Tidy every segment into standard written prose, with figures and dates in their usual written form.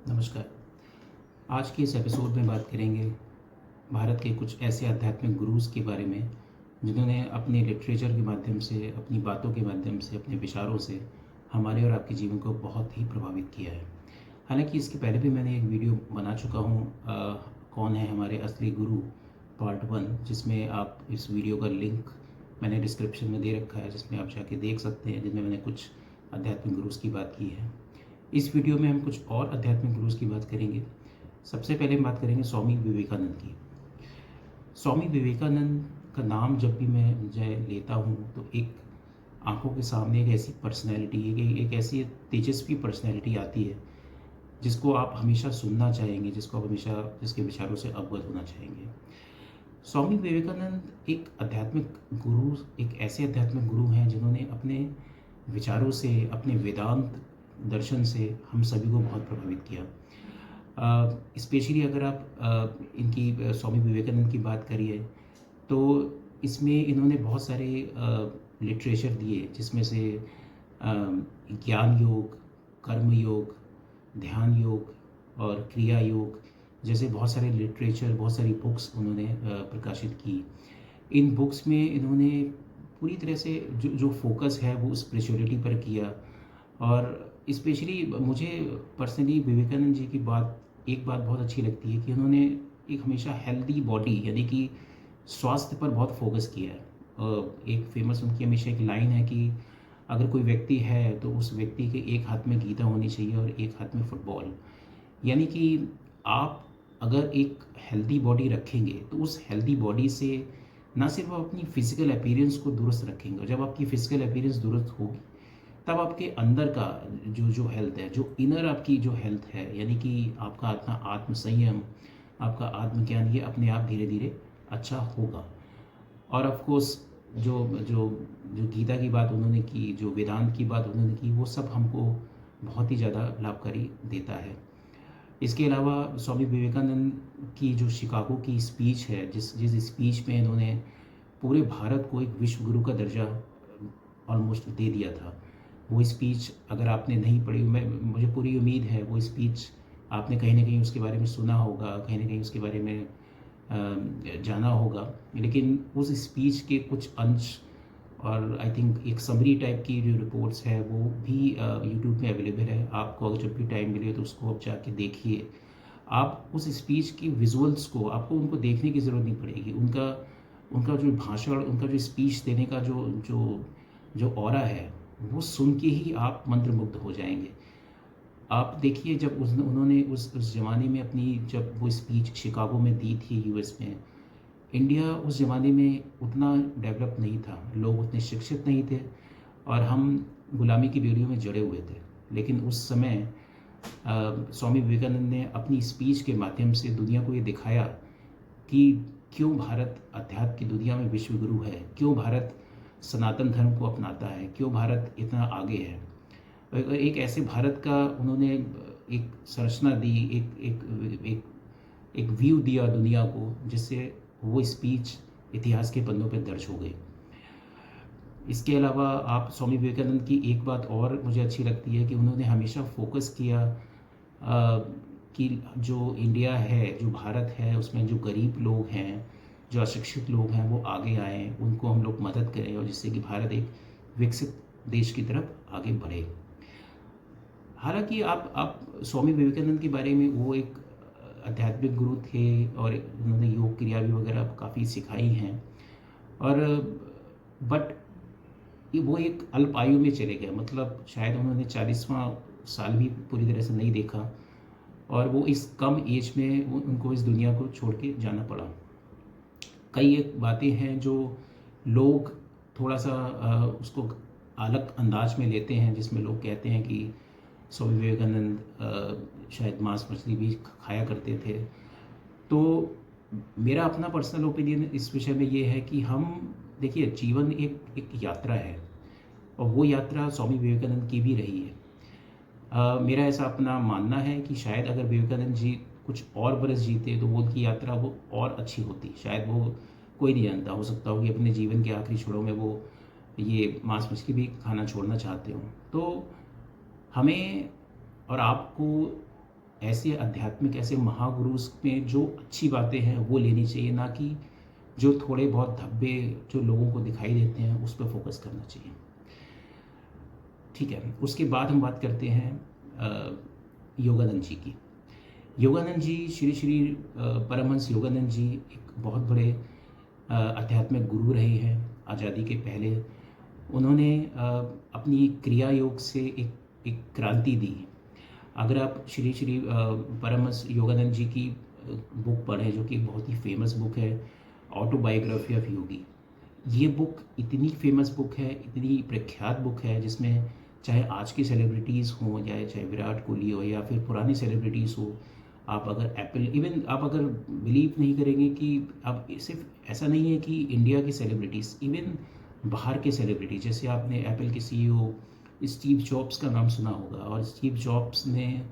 नमस्कार। आज के इस एपिसोड में बात करेंगे भारत के कुछ ऐसे आध्यात्मिक गुरुज़ के बारे में जिन्होंने अपने लिटरेचर के माध्यम से, अपनी बातों के माध्यम से, अपने विचारों से हमारे और आपके जीवन को बहुत ही प्रभावित किया है। हालाँकि इसके पहले भी मैंने एक वीडियो बना चुका हूँ, कौन है हमारे असली गुरु पार्ट 1, जिसमें आप इस वीडियो का लिंक मैंने डिस्क्रिप्शन में दे रखा है, जिसमें आप जाके देख सकते हैं, जिसमें मैंने कुछ आध्यात्मिक गुरुज़ की बात की है। इस वीडियो में हम कुछ और आध्यात्मिक गुरुज़ की बात करेंगे। सबसे पहले हम बात करेंगे स्वामी विवेकानंद की। स्वामी विवेकानंद का नाम जब भी मैं लेता हूँ तो एक आंखों के सामने एक ऐसी पर्सनैलिटी, एक ऐसी तेजस्वी पर्सनैलिटी आती है जिसको आप हमेशा सुनना चाहेंगे, जिसको आप हमेशा जिसके विचारों से अवगत होना चाहेंगे। स्वामी विवेकानंद एक आध्यात्मिक गुरु, एक ऐसे आध्यात्मिक गुरु हैं जिन्होंने अपने विचारों से, अपने वेदांत दर्शन से हम सभी को बहुत प्रभावित किया। स्पेशली अगर आप इनकी स्वामी विवेकानंद की बात करिए तो इसमें इन्होंने बहुत सारे लिटरेचर दिए, जिसमें से ज्ञान योग, कर्म योग, ध्यान योग और क्रिया योग जैसे बहुत सारे लिटरेचर, बहुत सारी बुक्स उन्होंने प्रकाशित की। इन बुक्स में इन्होंने पूरी तरह से जो फोकस है वो स्पिरिचुअलिटी पर किया। और स्पेशली मुझे पर्सनली विवेकानंद जी की एक बात बहुत अच्छी लगती है कि उन्होंने एक हमेशा हेल्दी बॉडी यानी कि स्वास्थ्य पर बहुत फोकस किया है। एक फेमस उनकी हमेशा एक लाइन है कि अगर कोई व्यक्ति है तो उस व्यक्ति के एक हाथ में गीता होनी चाहिए और एक हाथ में फुटबॉल। यानी कि आप अगर एक हेल्दी बॉडी रखेंगे तो उस हेल्दी बॉडी से ना सिर्फ आप अपनी फिजिकल अपीयरेंस को दुरुस्त रखेंगे, और जब आपकी फिजिकल अपीयरेंस दुरुस्त होगी तब आपके अंदर का जो हेल्थ है, जो इनर आपकी जो हेल्थ है, यानी कि आपका अपना आत्म संयम, आपका आत्मज्ञान, ये अपने आप धीरे धीरे अच्छा होगा। और ऑफ कोर्स जो जो जो गीता की बात उन्होंने की, जो वेदांत की बात उन्होंने की, वो सब हमको बहुत ही ज़्यादा लाभकारी देता है। इसके अलावा स्वामी विवेकानंद की जो शिकागो की स्पीच है, जिस जिस स्पीच में इन्होंने पूरे भारत को एक विश्व गुरु का दर्जा ऑलमोस्ट दे दिया था, वो स्पीच अगर आपने नहीं पढ़ी, मुझे पूरी उम्मीद है वो स्पीच आपने कहीं ना कहीं उसके बारे में सुना होगा, कहीं ना कहीं उसके बारे में जाना होगा। लेकिन उस स्पीच के कुछ अंश और आई थिंक एक समरी टाइप की जो रिपोर्ट्स है वो भी यूट्यूब में अवेलेबल है। आपको अगर जब भी टाइम मिले तो उसको आप जाके देखिए। आप उस स्पीच की विजुअल्स को, आपको उनको देखने की ज़रूरत नहीं पड़ेगी। उनका उनका जो भाषण, उनका जो स्पीच देने का जो जो जो ऑरा है, वो सुन के ही आप मंत्रमुग्ध हो जाएंगे। आप देखिए, जब उन्होंने उस ज़माने में अपनी जब वो स्पीच शिकागो में दी थी यूएस में, इंडिया उस ज़माने में उतना डेवलप नहीं था, लोग उतने शिक्षित नहीं थे और हम गुलामी की बेड़ियों में जड़े हुए थे। लेकिन उस समय स्वामी विवेकानंद ने अपनी स्पीच के माध्यम से दुनिया को ये दिखाया कि क्यों भारत अध्यात्म की दुनिया में विश्व गुरु है, क्यों भारत सनातन धर्म को अपनाता है, क्यों भारत इतना आगे है। एक ऐसे भारत का उन्होंने एक संरचना दी, एक एक व्यू दिया दुनिया को, जिससे वो स्पीच इतिहास के पन्नों पर दर्ज हो गई। इसके अलावा आप स्वामी विवेकानंद की एक बात और मुझे अच्छी लगती है कि उन्होंने हमेशा फोकस किया कि जो इंडिया है, जो भारत है, उसमें जो गरीब लोग हैं, जो अशिक्षित लोग हैं, वो आगे आएँ, उनको हम लोग मदद करें, और जिससे कि भारत एक विकसित देश की तरफ आगे बढ़े। हालांकि आप स्वामी विवेकानंद के बारे में, वो एक आध्यात्मिक गुरु थे और उन्होंने योग क्रिया भी वगैरह काफ़ी सिखाई हैं, और बट वो एक अल्प आयु में चले गए। मतलब शायद उन्होंने 40वां साल भी पूरी तरह से नहीं देखा और वो इस कम एज में उनको इस दुनिया को छोड़ के जाना पड़ा। कई एक बातें हैं जो लोग थोड़ा सा उसको अलग अंदाज में लेते हैं, जिसमें लोग कहते हैं कि स्वामी विवेकानंद शायद मांस मछली भी खाया करते थे। तो मेरा अपना पर्सनल ओपिनियन इस विषय में ये है कि हम देखिए, जीवन एक यात्रा है और वो यात्रा स्वामी विवेकानंद की भी रही है। मेरा ऐसा अपना मानना है कि शायद अगर विवेकानंद जी कुछ और बरस जीते तो वो उनकी यात्रा वो और अच्छी होती। शायद वो, कोई नहीं जानता, हो सकता हो कि अपने जीवन के आखिरी छोरों में वो ये मांस मछली भी खाना छोड़ना चाहते हो। तो हमें और आपको ऐसे आध्यात्मिक ऐसे महागुरुस में जो अच्छी बातें हैं वो लेनी चाहिए, ना कि जो थोड़े बहुत धब्बे जो लोगों को दिखाई देते हैं उस पर फोकस करना चाहिए। ठीक है, उसके बाद हम बात करते हैं योगानंद जी की। योगानंद जी, श्री श्री परमहंस योगानंद जी एक बहुत बड़े आध्यात्मिक गुरु रहे हैं आज़ादी के पहले। उन्होंने अपनी क्रिया योग से एक क्रांति दी। अगर आप श्री श्री परमहंस योगानंद जी की बुक पढ़ें, जो कि बहुत ही फेमस बुक है, ऑटोबायोग्राफी ऑफ योगी, ये बुक इतनी फेमस बुक है, इतनी प्रख्यात बुक है, जिसमें चाहे आज की सेलिब्रिटीज़ हों या चाहे विराट कोहली हो या फिर पुरानी सेलिब्रिटीज़ हो, आप अगर एप्पल, इवन आप अगर बिलीव नहीं करेंगे कि अब सिर्फ ऐसा नहीं है कि इंडिया की सेलिब्रिटीज़, इवन बाहर के सेलिब्रिटी, जैसे आपने एप्पल के सीईओ स्टीव जॉब्स का नाम सुना होगा, और स्टीव जॉब्स ने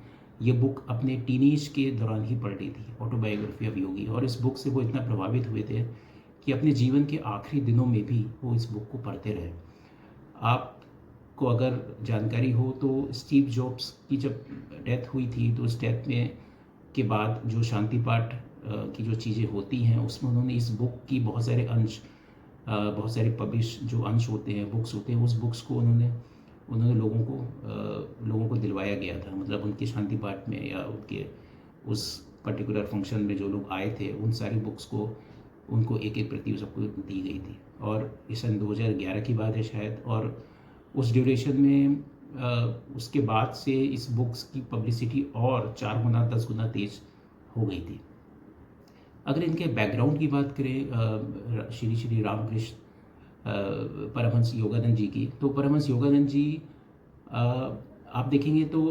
ये बुक अपने टीनेज के दौरान ही पढ़ ली थी, ऑटोबायोग्राफी ऑफ योगी, और इस बुक से वो इतना प्रभावित हुए थे कि अपने जीवन के आखिरी दिनों में भी वो इस बुक को पढ़ते रहे। आपको अगर जानकारी हो तो स्टीव जॉब्स की जब डेथ हुई थी, तो उस डेथ में के बाद जो शांति पाठ की जो चीज़ें होती हैं, उसमें उन्होंने इस बुक की बहुत सारे अंश, बहुत सारे पब्लिश जो अंश होते हैं, बुक्स होते हैं, उस बुक्स को उन्होंने लोगों को दिलवाया गया था। मतलब उनके शांति पाठ में या उनके उस पर्टिकुलर फंक्शन में जो लोग आए थे, उन सारी बुक्स को उनको एक एक प्रति सबको दी गई थी। और ये सन 2011 की बात है शायद, और उस ड्यूरेशन में उसके बाद से इस बुक्स की पब्लिसिटी और 4 गुना 10 गुना तेज हो गई थी। अगर इनके बैकग्राउंड की बात करें श्री श्री रामकृष्ण परमहंस योगानंद जी की, तो परमहंस योगानंद जी आप देखेंगे तो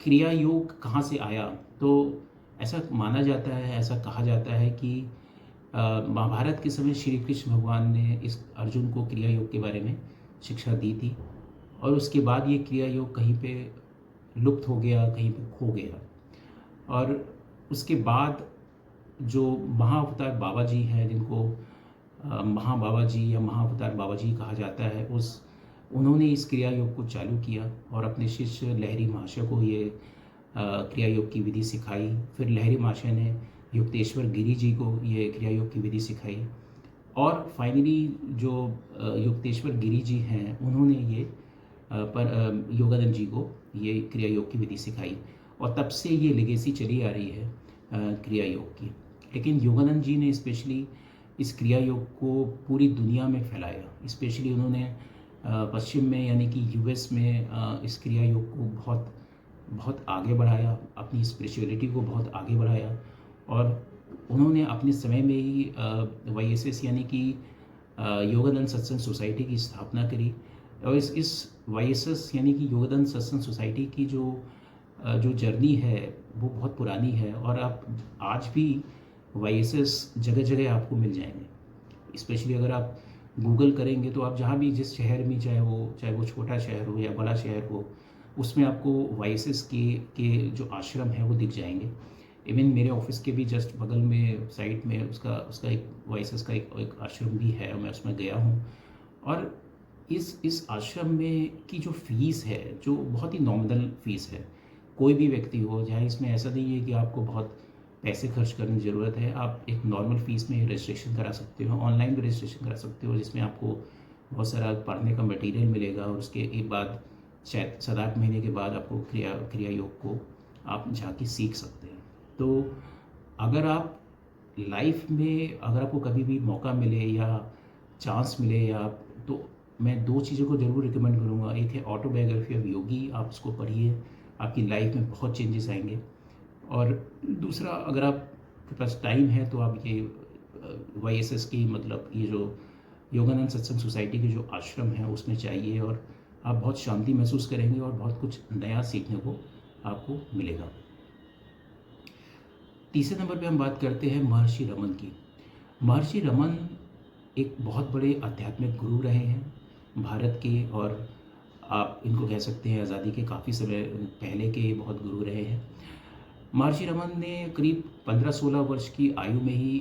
क्रिया योग कहाँ से आया, तो ऐसा माना जाता है, ऐसा कहा जाता है कि महाभारत के समय श्री कृष्ण भगवान ने इस अर्जुन को क्रिया योग के बारे में शिक्षा दी थी, और उसके बाद ये क्रिया योग कहीं पे लुप्त हो गया, कहीं पे खो गया। और उसके बाद जो महाअवतार बाबा जी हैं, जिनको महाबाबा जी या महाअवतार बाबा जी कहा जाता है, उन्होंने इस क्रिया योग को चालू किया और अपने शिष्य लहरी महाशय को ये क्रिया योग की विधि सिखाई। फिर लहरी महाशय ने युक्तेश्वर गिरी जी को ये क्रिया योग की विधि सिखाई, और फाइनली जो युक्तेश्वर गिरी जी हैं, उन्होंने ये योगानंद जी को ये क्रिया योग की विधि सिखाई, और तब से ये लेगेसी चली आ रही है क्रिया योग की। लेकिन योगानंद जी ने स्पेशली इस क्रिया योग को पूरी दुनिया में फैलाया। स्पेशली उन्होंने पश्चिम में यानी कि यूएस में इस क्रिया योग को बहुत बहुत आगे बढ़ाया, अपनी स्पिरिचुअलिटी को बहुत आगे बढ़ाया, और उन्होंने अपने समय में ही YSS यानी कि योगानंद सत्संग सोसाइटी की स्थापना करी। और इस YSS यानी कि योगानंद सत्संग सोसाइटी की जो जर्नी है वो बहुत पुरानी है, और आप आज भी YSS जगह जगह आपको मिल जाएंगे। स्पेशली अगर आप गूगल करेंगे तो आप जहाँ भी जिस शहर में, चाहे वो छोटा शहर हो या बड़ा शहर हो, उसमें आपको YSS के जो आश्रम है वो दिख जाएंगे। इवन मेरे ऑफिस के भी जस्ट बगल में साइड में उसका एक YSS का एक आश्रम भी है, मैं उसमें गया हूँ। और इस आश्रम में की जो फीस है, जो बहुत ही नॉमिनल फीस है, कोई भी व्यक्ति हो, जहाँ इसमें ऐसा नहीं है कि आपको बहुत पैसे खर्च करने की ज़रूरत है, आप एक नॉर्मल फीस में रजिस्ट्रेशन करा सकते हो, ऑनलाइन भी रजिस्ट्रेशन करा सकते हो, जिसमें आपको बहुत सारा पढ़ने का मटेरियल मिलेगा, और उसके एक बाद शायद 7-8 महीने के बाद आपको क्रिया योग को आप जाके सीख सकते हैं। तो अगर आप लाइफ में, अगर आपको कभी भी मौका मिले या चांस मिले, या तो मैं 2 चीज़ों को ज़रूर रिकमेंड करूँगा। एक है ऑटोबायोग्राफी ऑफ योगी, आप उसको पढ़िए, आपकी लाइफ में बहुत चेंजेस आएंगे। और दूसरा, अगर आपके पास टाइम है तो आप ये YSS की, मतलब ये जो योगानंद सत्संग सोसाइटी के जो आश्रम है उसमें चाहिए, और आप बहुत शांति महसूस करेंगे और बहुत कुछ नया सीखने को आपको मिलेगा। तीसरे नंबर पे हम बात करते हैं महर्षि रमन की। महर्षि रमन एक बहुत बड़े आध्यात्मिक गुरु रहे हैं भारत के, और आप इनको कह सकते हैं आज़ादी के काफ़ी समय पहले के बहुत गुरु रहे हैं। महर्षि रमन ने करीब 15-16 वर्ष की आयु में ही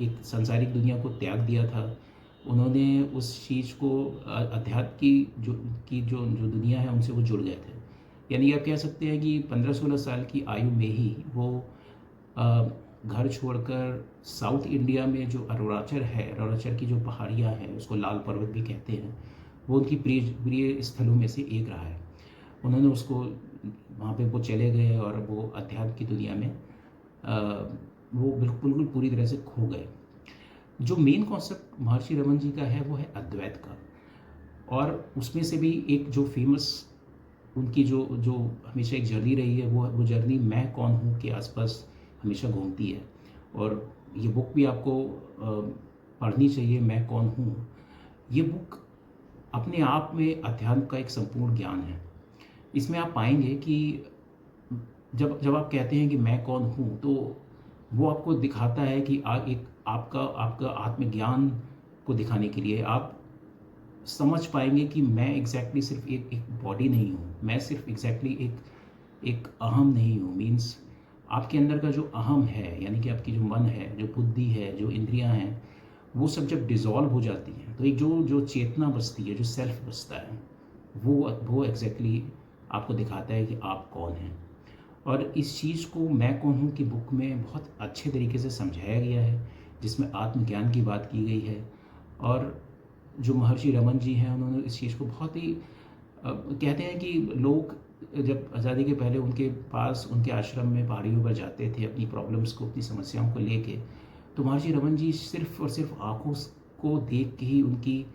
एक सांसारिक दुनिया को त्याग दिया था। उन्होंने उस चीज़ को, अध्यात्म की जो दुनिया है, उनसे वो जुड़ गए थे। यानी आप कह सकते हैं कि 15-16 साल की आयु में ही वो अ, घर छोड़कर साउथ इंडिया में जो अरुणाचल है, अरुणाचल की जो पहाड़ियाँ हैं, उसको लाल पर्वत भी कहते हैं, वो उनकी प्रिय प्रिय स्थलों में से एक रहा है। उन्होंने उसको वहाँ पे वो चले गए और वो अध्यात्म की दुनिया में अ, वो बिल्कुल पूरी तरह से खो गए। जो मेन कॉन्सेप्ट महर्षि रमन जी का है वो है अद्वैत का, और उसमें से भी एक जो फेमस उनकी जो जो हमेशा एक जर्नी रही है, वो जर्नी मैं कौन हूँ के आसपास हमेशा घूमती है। और ये बुक भी आपको पढ़नी चाहिए, मैं कौन हूँ। ये बुक अपने आप में अध्यात्म का एक संपूर्ण ज्ञान है। इसमें आप पाएंगे कि जब जब आप कहते हैं कि मैं कौन हूँ, तो वो आपको दिखाता है कि एक आपका आपका आत्मज्ञान को दिखाने के लिए आप समझ पाएंगे कि मैं एग्जैक्टली सिर्फ एक एक बॉडी नहीं हूँ, मैं सिर्फ एग्जैक्टली एक एक अहम नहीं हूँ। मीन्स आपके अंदर का जो अहम है, यानी कि आपकी जो मन है, जो बुद्धि है, जो इंद्रियां हैं, वो सब जब डिज़ोल्व हो जाती हैं तो एक जो जो चेतना बचती है, जो सेल्फ बचता है, वो एग्जैक्टली आपको दिखाता है कि आप कौन हैं। और इस चीज़ को मैं कौन हूँ की बुक में बहुत अच्छे तरीके से समझाया गया है, जिसमें आत्मज्ञान की बात की गई है। और जो महर्षि रमन जी हैं, उन्होंने इस चीज़ को बहुत ही कहते हैं कि लोग जब आज़ादी के पहले उनके पास, उनके आश्रम में पहाड़ियों पर जाते थे अपनी प्रॉब्लम्स को, अपनी समस्याओं को लेके, तो महर्षि रमन जी सिर्फ और सिर्फ आँखों को देख के ही उनकी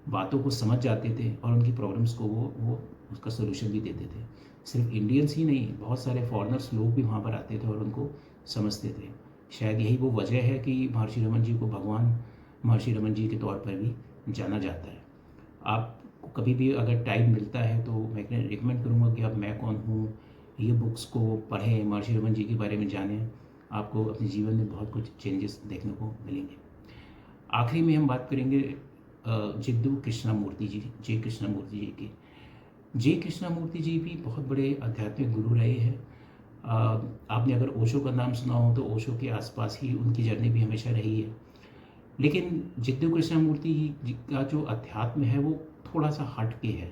बातों को समझ जाते थे और उनकी प्रॉब्लम्स को वो उसका सोल्यूशन भी देते थे। सिर्फ इंडियंस ही नहीं, बहुत सारे फॉरेनर्स लोग भी वहाँ पर आते थे और उनको समझते थे। शायद यही वो वजह है कि महर्षि रमन जी को भगवान महर्षि रमन जी के तौर पर भी जाना जाता है। आपको कभी भी अगर टाइम मिलता है तो मैं रिकमेंड करूँगा कि आप मैं कौन हूँ, ये बुक्स को पढ़ें, महर्षि रमन जी के बारे में जानें। आपको अपने जीवन में बहुत कुछ चेंजेस देखने को मिलेंगे। आखिरी में हम बात करेंगे जिद्दू कृष्णमूर्ति जी, जे कृष्णमूर्ति जी की। जे कृष्णमूर्ति जी भी बहुत बड़े आध्यात्मिक गुरु रहे हैं। आपने अगर ओशो का नाम सुना हो तो ओशो के आसपास ही उनकी जर्नी भी हमेशा रही है। लेकिन जिद्दू कृष्णमूर्ति जी का जो अध्यात्म है वो थोड़ा सा हट के है।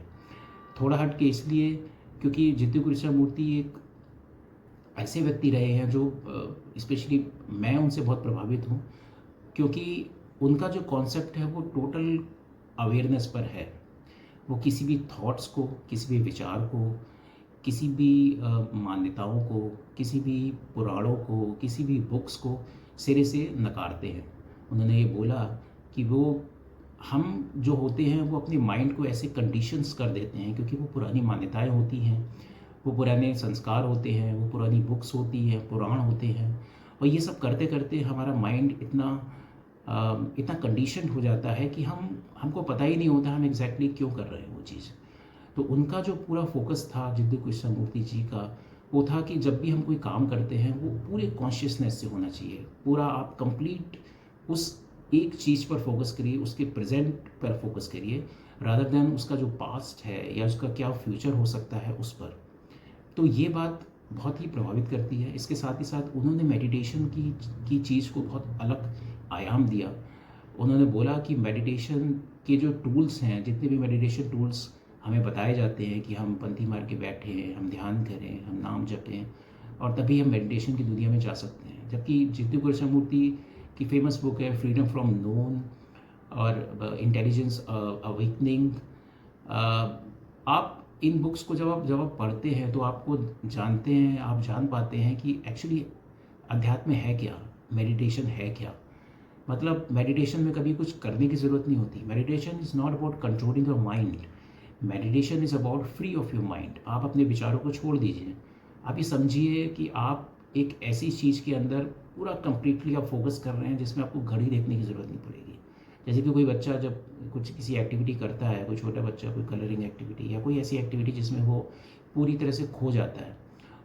थोड़ा हट के इसलिए क्योंकि जिद्दू कृष्णमूर्ति एक ऐसे व्यक्ति रहे हैं जो स्पेशली मैं उनसे बहुत प्रभावित हूँ, क्योंकि उनका जो कॉन्सेप्ट है वो टोटल अवेयरनेस पर है। वो किसी भी थॉट्स को, किसी भी विचार को, किसी भी मान्यताओं को, किसी भी पुराणों को, किसी भी बुक्स को सिरे से नकारते हैं। उन्होंने ये बोला कि वो हम जो होते हैं वो अपने माइंड को ऐसे कंडीशंस कर देते हैं, क्योंकि वो पुरानी मान्यताएं होती हैं, वो पुराने संस्कार होते हैं, वो पुरानी बुक्स होती हैं, पुराण होते हैं। और ये सब करते करते हमारा माइंड इतना कंडीशन हो जाता है कि हमको पता ही नहीं होता हम एग्जैक्टली क्यों कर रहे हैं वो चीज़। तो उनका जो पूरा फोकस था जिद्दू कृष्णमूर्ति जी का, वो था कि जब भी हम कोई काम करते हैं वो पूरे कॉन्शियसनेस से होना चाहिए। पूरा आप कंप्लीट उस एक चीज़ पर फोकस करिए, उसके प्रेजेंट पर फोकस करिए, रादर देन उसका जो पास्ट है या उसका क्या फ्यूचर हो सकता है उस पर। तो ये बात बहुत ही प्रभावित करती है। इसके साथ ही साथ उन्होंने मेडिटेशन की चीज़ को बहुत अलग आयाम दिया। उन्होंने बोला कि मेडिटेशन के जो टूल्स हैं, जितने भी मेडिटेशन टूल्स हमें बताए जाते हैं कि हम पंथी मार के बैठें, हम ध्यान करें, हम नाम जपें, और तभी हम मेडिटेशन की दुनिया में जा सकते हैं। जबकि जिद्दू कृष्णमूर्ति की फेमस बुक है फ्रीडम फ्रॉम नोन और इंटेलिजेंस अवेकनिंग। आप इन बुक्स को जब आप पढ़ते हैं तो आपको जानते हैं, आप जान पाते हैं कि एक्चुअली अध्यात्म है क्या, मेडिटेशन है क्या। मतलब मेडिटेशन में कभी कुछ करने की ज़रूरत नहीं होती। Meditation is not about controlling your mind, meditation is about free of your mind. आप अपने विचारों को छोड़ दीजिए। आप ये समझिए कि आप एक ऐसी चीज़ के अंदर पूरा कंप्लीटली आप फोकस कर रहे हैं जिसमें आपको घड़ी देखने की ज़रूरत नहीं पड़ेगी। जैसे कि कोई बच्चा जब कुछ किसी एक्टिविटी करता है, कोई छोटा बच्चा कोई कलरिंग एक्टिविटी या कोई ऐसी एक्टिविटी जिसमें वो पूरी तरह से खो जाता है,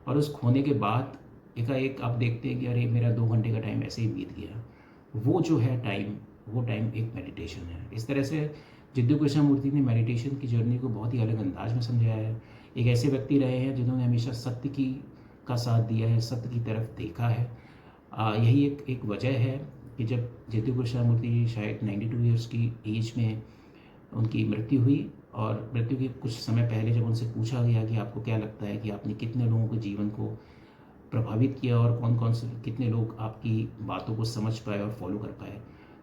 और उस खोने के बाद एकाएक आप देखते हैं कि अरे मेरा 2 घंटे का टाइम ऐसे ही बीत गया। वो जो है टाइम, वो टाइम एक मेडिटेशन है। इस तरह से जिद्दू कृष्णमूर्ति ने मेडिटेशन की जर्नी को बहुत ही अलग अंदाज में समझाया है। एक ऐसे व्यक्ति रहे हैं जिन्होंने हमेशा सत्य की का साथ दिया है, सत्य की तरफ देखा है। यही एक वजह है कि जब जिद्दू कृष्णमूर्ति जी शायद 92 ईयर्स की एज में उनकी मृत्यु हुई, और मृत्यु के कुछ समय पहले जब उनसे पूछा गया कि आपको क्या लगता है कि आपने कितने लोगों के जीवन को प्रभावित किया और कौन-कौन से कितने लोग आपकी बातों को समझ पाए और फॉलो कर पाए।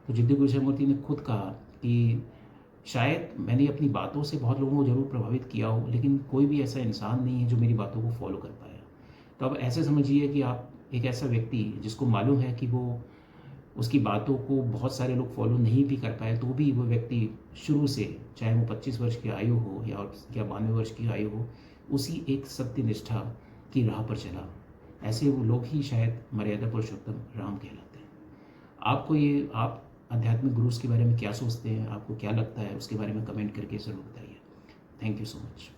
तो जिद्दू कृष्णमूर्ति ने खुद कहा कि शायद मैंने अपनी बातों से बहुत लोगों को ज़रूर प्रभावित किया हो, लेकिन कोई भी ऐसा इंसान नहीं है जो मेरी बातों को फॉलो कर पाया। तो अब ऐसे समझिए कि आप एक ऐसा व्यक्ति जिसको मालूम है कि वो उसकी बातों को बहुत सारे लोग फॉलो नहीं भी कर पाए, तो भी वो व्यक्ति शुरू से, चाहे वो 25 वर्ष की आयु हो या 92 वर्ष की आयु हो, उसी एक सत्यनिष्ठा की राह पर चला। ऐसे वो लोग ही शायद मर्यादा पुरुषोत्तम राम कहलाते हैं। आप आध्यात्मिक गुरुज़ के बारे में क्या सोचते हैं? आपको क्या लगता है? उसके बारे में कमेंट करके ज़रूर बताइए। Thank you so much.